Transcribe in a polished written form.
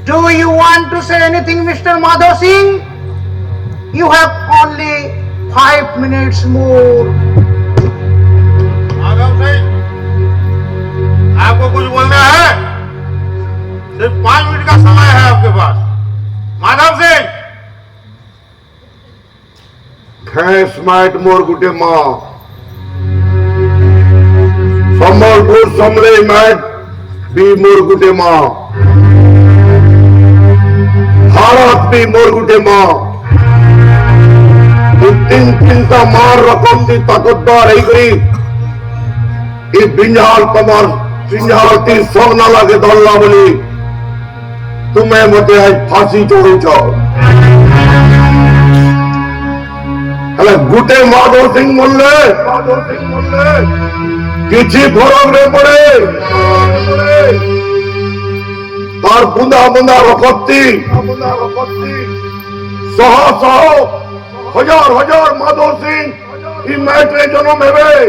Do you want to say anything, Mr. Madhav Singh? You have only 5 minutes more. Madhav Singh, आपको कुछ बोलना है? सिर्फ 5 मिनट का समय है आपके पास। Madhav Singh, Thanks, Matt Morgute Ma. Sambalpur Samre Matt B. Morgute Ma. Bharat B. Morgute Ma. तीन मार रकम की ताकतदार है गई ये बिंजाल कमर बिंजाल ती सोना लगे दल्ला बोली तुम्हें मते आज फांसी चढ़ो जाओ हेले गुटे माधव सिंह बोले किसी फरक नहीं पड़े तार बुंदा बुंदा रखती सह सह हजार हजार माधव सिंह ई मैट्रे जन्म हेबे।